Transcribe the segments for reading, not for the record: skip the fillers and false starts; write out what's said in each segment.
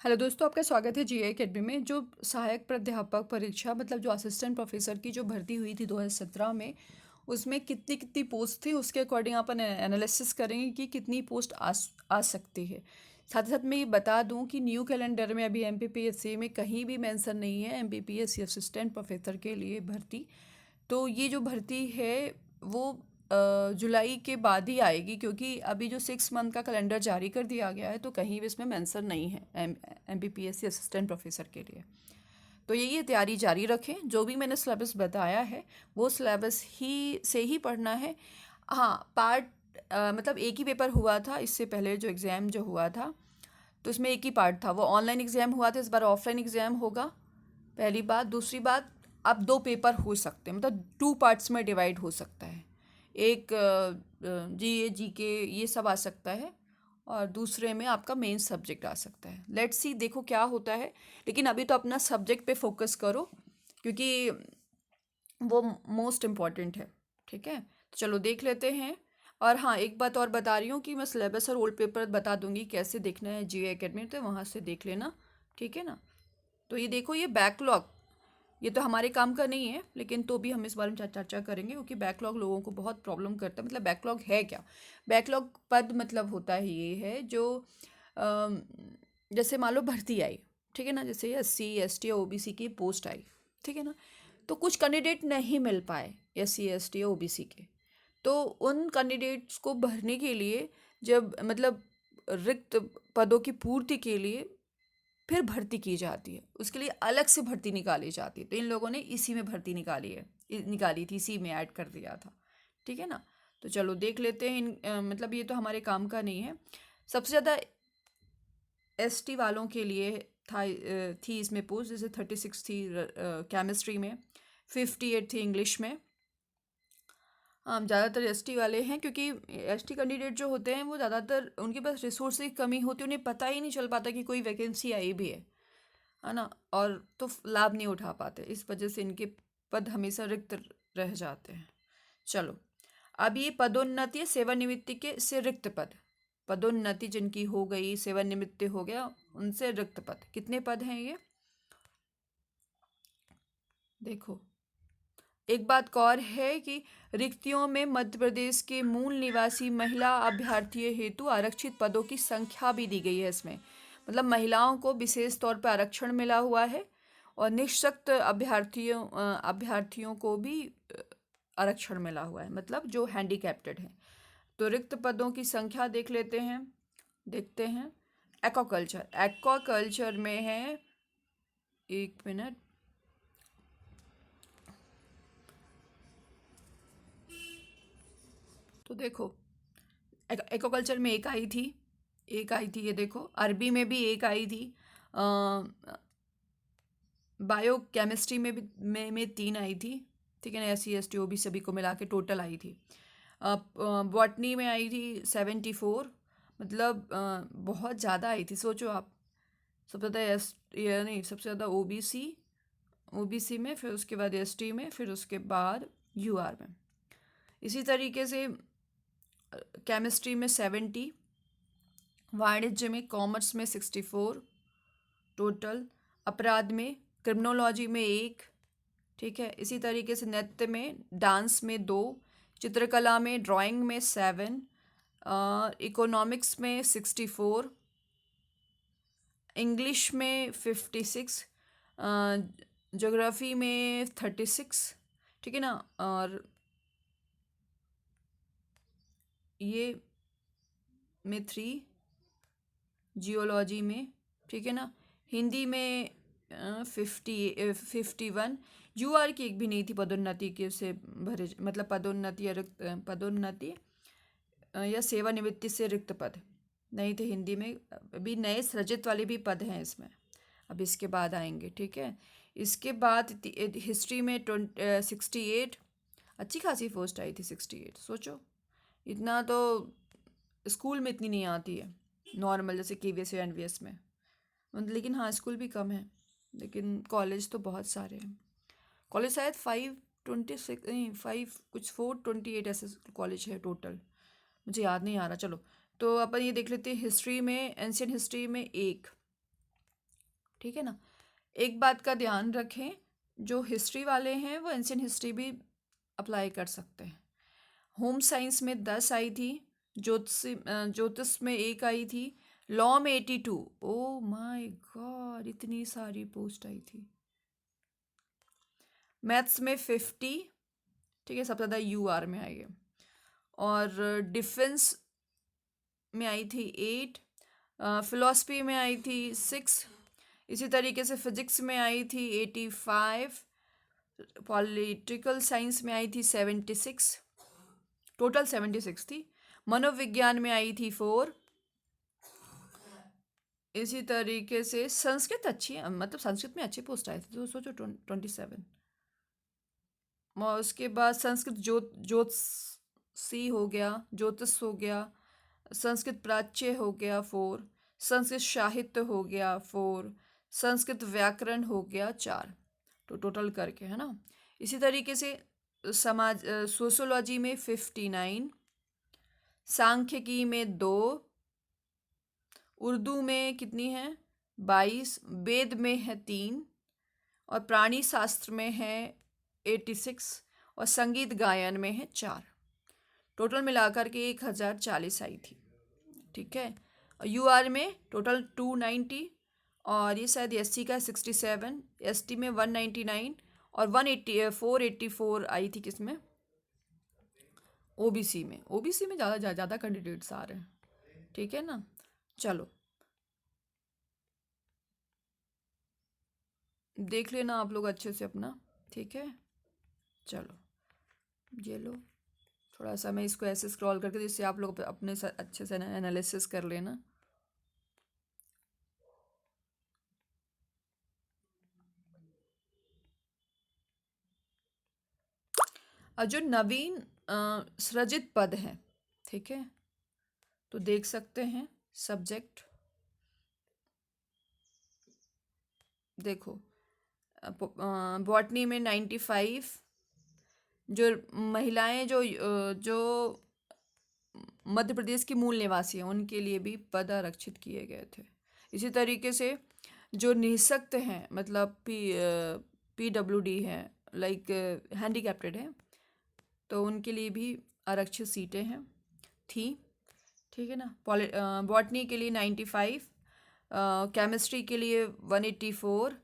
Hello दोस्तों, आपका स्वागत है जीए एकेडमी में। जो सहायक प्राध्यापक परीक्षा मतलब जो असिस्टेंट प्रोफेसर की जो भर्ती हुई थी 2017 में, उसमें कितनी कितनी पोस्ट थी उसके अकॉर्डिंग अपन एनालिसिस करेंगे कि कितनी पोस्ट आ सकती है। साथ ही साथ मैं ये बता दूं कि न्यू कैलेंडर में अभी एमपीपीएससी में कहीं भी मेंशन नहीं है एमपीपीएससी असिस्टेंट प्रोफेसर के लिए भर्ती। तो ये जो भर्ती है वो जुलाई के बाद ही आएगी, क्योंकि अभी जो 6 मंथ का कैलेंडर जारी कर दिया गया है तो कहीं भी इसमें मेंशन नहीं है एमपीपीएससी असिस्टेंट प्रोफेसर के लिए। तो ये तैयारी जारी रखें। जो भी मैंने सिलेबस बताया है वो सिलेबस ही से ही पढ़ना है। हाँ, पार्ट मतलब एक ही पेपर हुआ था इससे पहले, जो एग्ज़ाम जो हुआ था तो इसमें एक ही पार्ट था। वो ऑनलाइन एग्ज़ाम हुआ था, इस बार ऑफलाइन एग्ज़ाम होगा। पहली बात। दूसरी बात, अब दो पेपर हो सकते हैं, मतलब 2 पार्ट्स में डिवाइड हो सकता है। एक जी के ये सब आ सकता है और दूसरे में आपका मेन सब्जेक्ट आ सकता है। लेट्स सी, देखो क्या होता है। लेकिन अभी तो अपना सब्जेक्ट पे फोकस करो, क्योंकि वो मोस्ट इम्पॉर्टेंट है। ठीक है, तो चलो देख लेते हैं। और हाँ, एक बात और बता रही हूँ कि मैं सिलेबस और ओल्ड पेपर बता दूंगी कैसे देखना है जी एकेडमी, तो वहाँ से देख लेना। ठीक है ना। तो ये देखो, ये बैकलॉग, ये तो हमारे काम का नहीं है, लेकिन तो भी हम इस बारे में चर्चा करेंगे, क्योंकि बैकलॉग लोगों को बहुत प्रॉब्लम करता है। मतलब बैकलॉग है क्या? बैकलॉग पद मतलब होता है, ये है जो अम, जैसे मान लो भर्ती आई, ठीक है ना, जैसे एससी एसटी या ओबीसी की पोस्ट आई, ठीक है ना, तो कुछ कैंडिडेट नहीं मिल पाए एससी एसटी या ओबीसी के। तो उन कैंडिडेट्स को भरने के लिए, जब मतलब रिक्त पदों की पूर्ति के लिए फिर भर्ती की जाती है, उसके लिए अलग से भर्ती निकाली जाती है। तो इन लोगों ने इसी में भर्ती निकाली थी, इसी में ऐड कर दिया था। ठीक है ना। तो चलो देख लेते हैं मतलब ये तो हमारे काम का नहीं है। सबसे ज़्यादा एसटी वालों के लिए था, थी इसमें पोस्ट, जैसे 36 थी केमिस्ट्री में, 58 थी इंग्लिश में। हम ज़्यादातर एसटी वाले हैं, क्योंकि एसटी कैंडिडेट जो होते हैं वो ज़्यादातर उनके पास रिसोर्स की कमी होती है, उन्हें पता ही नहीं चल पाता कि कोई वैकेंसी आई भी है ना। और तो लाभ नहीं उठा पाते, इस वजह से इनके पद हमेशा रिक्त रह जाते हैं। चलो, अब ये पदोन्नति है, सेवानिवृत्ति के से रिक्त पद। पदोन्नति जिनकी हो गई, सेवानिवृत्ति हो गया, उनसे रिक्त पद कितने पद हैं ये देखो। एक बात और है कि रिक्तियों में मध्य प्रदेश के मूल निवासी महिला अभ्यर्थियों हेतु आरक्षित पदों की संख्या भी दी गई है इसमें। मतलब महिलाओं को विशेष तौर पर आरक्षण मिला हुआ है, और निःशक्त अभ्यर्थियों को भी आरक्षण मिला हुआ है, मतलब जो हैंडीकैप्टेड हैं। तो रिक्त पदों की संख्या देख लेते हैं, देखते हैं। एक्वाकल्चर, एक्वाकल्चर में है, एक मिनट, तो देखो, एक्वाकल्चर में एक आई थी ये देखो। अरबी में भी एक आई थी। बायो केमिस्ट्री में भी में 3 आई थी। ठीक है ना, S C S T O B सभी को मिला के टोटल आई थी। बॉटनी में आई थी 74। मतलब बहुत ज़्यादा आई थी, सोचो आप। सबसे ज़्यादा एस ये नहीं, सबसे ज़्यादा ओबीसी में, फिर उसके बाद एसटी में, फिर उसके बाद यूआर में। इसी तरीके से केमिस्ट्री में 70, वाणिज्य में, कॉमर्स में 64 टोटल, अपराध में, क्रिमिनोलॉजी में 1। ठीक है, इसी तरीके से नृत्य में, डांस में 2, चित्रकला में, ड्राइंग में 7, इकोनॉमिक्स में 64, इंग्लिश में 56, ज्योग्राफी में 36। ठीक है ना। और ये में 3, जियोलॉजी में। ठीक है ना। हिंदी में 51। यूआर की एक भी नहीं थी पदोन्नति के से भरे, मतलब पदोन्नति या रिक्त पदोन्नति या सेवानिवृत्ति से रिक्त पद नहीं थे हिंदी में। अभी नए सृजित वाले भी पद हैं इसमें, अब इसके बाद आएंगे। ठीक है। इसके बाद हिस्ट्री में 68। अच्छी खासी पोस्ट आई थी 68, सोचो। इतना तो स्कूल में इतनी नहीं आती है, नॉर्मल जैसे केवीएस या एनवीएस में। लेकिन हाँ, स्कूल भी कम है, लेकिन कॉलेज तो बहुत सारे हैं। कॉलेज शायद 526 नहीं, 5 कुछ 428 ऐसे कॉलेज है टोटल, मुझे याद नहीं आ रहा। चलो, तो अपन ये देख लेते हैं। हिस्ट्री में, एंशियंट हिस्ट्री में 1, ठीक है ना। एक बात का ध्यान रखें, जो हिस्ट्री वाले हैं वो एंशियंट हिस्ट्री भी अप्लाई कर सकते हैं। होम साइंस में 10 आई थी, ज्योतिष में 1 आई थी, लॉ में 82। ओ माय गॉड, इतनी सारी पोस्ट आई थी। मैथ्स में 50, ठीक है, सबसे ज़्यादा यूआर में आई है। और डिफेंस में आई थी 8, फिलॉसफी में आई थी 6, इसी तरीके से फिजिक्स में आई थी 85, पॉलिटिकल साइंस में आई थी 76, टोटल 76 थी। मनोविज्ञान में आई थी 4। इसी तरीके से संस्कृत अच्छी है, मतलब संस्कृत में अच्छी पोस्ट आई थी, तो सोचो 27। और उसके बाद संस्कृत ज्योतिषी हो गया, ज्योतिष हो गया, संस्कृत प्राच्य हो गया 4, संस्कृत साहित्य हो गया 4, संस्कृत व्याकरण हो गया 4, तो टोटल करके, है ना। इसी तरीके से समाज सोशोलॉजी में 59, सांख्यिकी में 2, उर्दू में कितनी है 22, वेद में है 3, और प्राणी शास्त्र में है 86, और संगीत गायन में है 4। टोटल मिलाकर के 1040 आई थी, ठीक है। यूआर में टोटल 290, और ये शायद एससी का 67, एसटी में 199, और 484 आई थी किसमें, ओबीसी में। ओबीसी में ज़्यादा कैंडिडेट्स आ रहे हैं, ठीक है ना। चलो देख लेना आप लोग अच्छे से अपना, ठीक है। चलो ये लो, थोड़ा सा मैं इसको ऐसे स्क्रॉल करके, जिससे आप लोग अपने अच्छे से एनालिसिस कर लेना। और जो नवीन सृजित पद हैं, ठीक है, तो देख सकते हैं सब्जेक्ट, देखो बॉटनी में 95, जो महिलाएं जो मध्य प्रदेश की मूल निवासी हैं उनके लिए भी पद आरक्षित किए गए थे। इसी तरीके से जो निःशक्त हैं, मतलब PWD हैं, लाइक हैंडीकैप्टेड हैं, तो उनके लिए भी आरक्षित सीटें हैं थी, ठीक है ना। बॉटनी के लिए 95, केमिस्ट्री के लिए 184,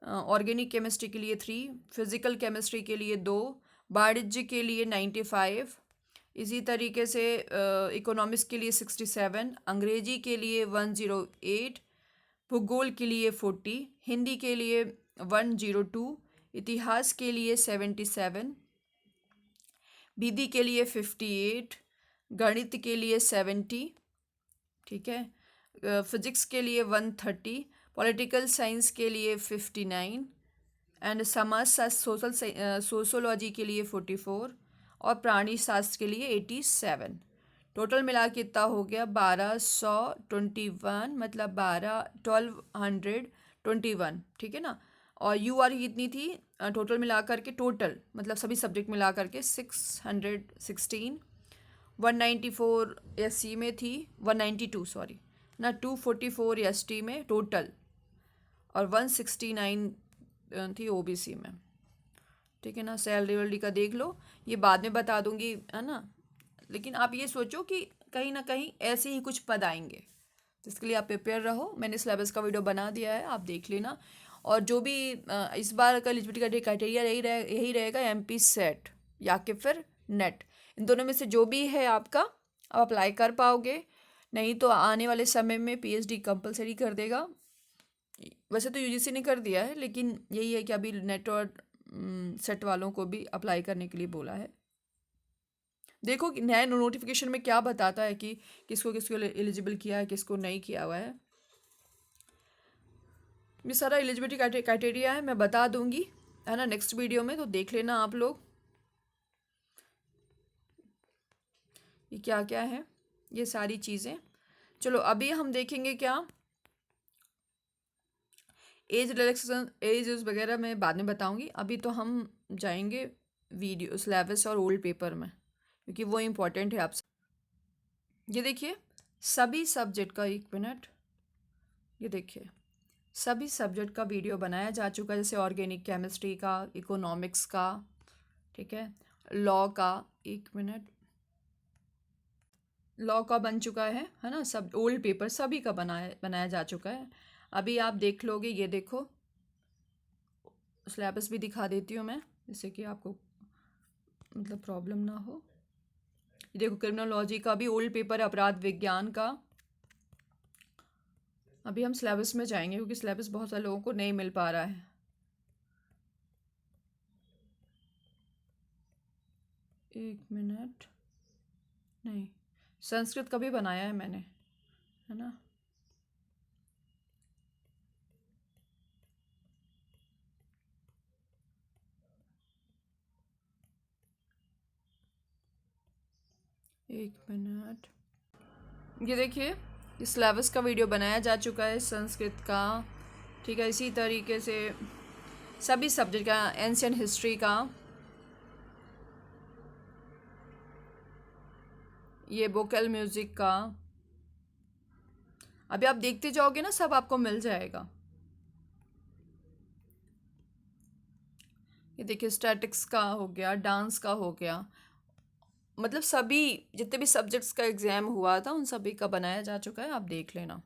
ऑर्गेनिक केमिस्ट्री के लिए 3, फिजिकल केमिस्ट्री के लिए 2, वाणिज्य के लिए 95, इसी तरीके से इकोनॉमिक्स के लिए 67, अंग्रेजी के लिए 108, भूगोल के लिए 40, हिंदी के लिए 102, इतिहास के लिए 77, विधि के लिए 58, गणित के लिए 70, ठीक है, फिजिक्स के लिए 130, पॉलिटिकल साइंस के लिए 59, एंड समाज शास्त्र सोशोलॉजी के लिए 44, और प्राणी शास्त्र के लिए 87। टोटल मिला के इतना हो गया 1221, मतलब 1221, ठीक है ना। और यूआर कितनी थी टोटल मिला करके, टोटल मतलब सभी सब्जेक्ट मिला करके 616, 194 एससी में थी, 192 सॉरी ना, 244 एसटी में टोटल, और 169 थी ओबीसी में, ठीक है ना। सैलरी वैलरी का देख लो, ये बाद में बता दूंगी, है ना। लेकिन आप ये सोचो कि कहीं ना कहीं ऐसे ही कुछ पद आएंगे, जिसके लिए आप प्रिपेयर रहो। मैंने सिलेबस का वीडियो बना दिया है, आप देख लेना। और जो भी इस बार का एलिजिबिलिटी क्राइटेरिया यही रहेगा, MP सेट या कि फिर नेट, इन दोनों में से जो भी है आपका, आप अप्लाई कर पाओगे। नहीं तो आने वाले समय में PhD कंपलसरी कर देगा। वैसे तो UGC ने कर दिया है, लेकिन यही है कि अभी नेट और सेट वालों को भी अप्लाई करने के लिए बोला है। देखो कि नया नोटिफिकेशन में क्या बताता है कि किसको किसको एलिजिबल किया है, किसको नहीं किया हुआ है। ये सारा एलिजिबिलिटी क्राइटेरिया है, मैं बता दूंगी, है ना, नेक्स्ट वीडियो में, तो देख लेना आप लोग ये क्या क्या है, ये सारी चीज़ें। चलो अभी हम देखेंगे क्या, एज रिलैक्सेशन, एज वगैरह मैं बाद में बताऊंगी। अभी तो हम जाएंगे वीडियो सिलेबस और ओल्ड पेपर में, क्योंकि वो इम्पोर्टेंट है आपसे। ये देखिए सभी सब्जेक्ट का, 1 मिनट, ये देखिए सभी सब्जेक्ट का वीडियो बनाया जा चुका है, जैसे ऑर्गेनिक केमिस्ट्री का, इकोनॉमिक्स का, ठीक है, लॉ का, एक मिनट, लॉ का बन चुका है ना, सब ओल्ड पेपर सभी का बनाया बनाया जा चुका है। अभी आप देख लोगे, ये देखो सिलेबस भी दिखा देती हूँ मैं, जिससे कि आपको मतलब प्रॉब्लम ना हो। ये देखो क्रिमिनोलॉजी का भी ओल्ड पेपर, अपराध विज्ञान का। अभी हम सिलेबस में जाएंगे क्योंकि सिलेबस बहुत सारे लोगों को नहीं मिल पा रहा है। एक मिनट, नहीं, संस्कृत का भी बनाया है मैंने, है ना। एक मिनट, ये देखिए, इस सिलेबस का वीडियो बनाया जा चुका है संस्कृत का, ठीक है। इसी तरीके से सभी सब्जेक्ट का, एंशियंट हिस्ट्री का, ये वोकल म्यूज़िक का। अभी आप देखते जाओगे ना, सब आपको मिल जाएगा। ये देखिए स्टैटिक्स का हो गया, डांस का हो गया, मतलब सभी जितने भी सब्जेक्ट्स का एग्ज़ाम हुआ था उन सभी का बनाया जा चुका है, आप देख लेना।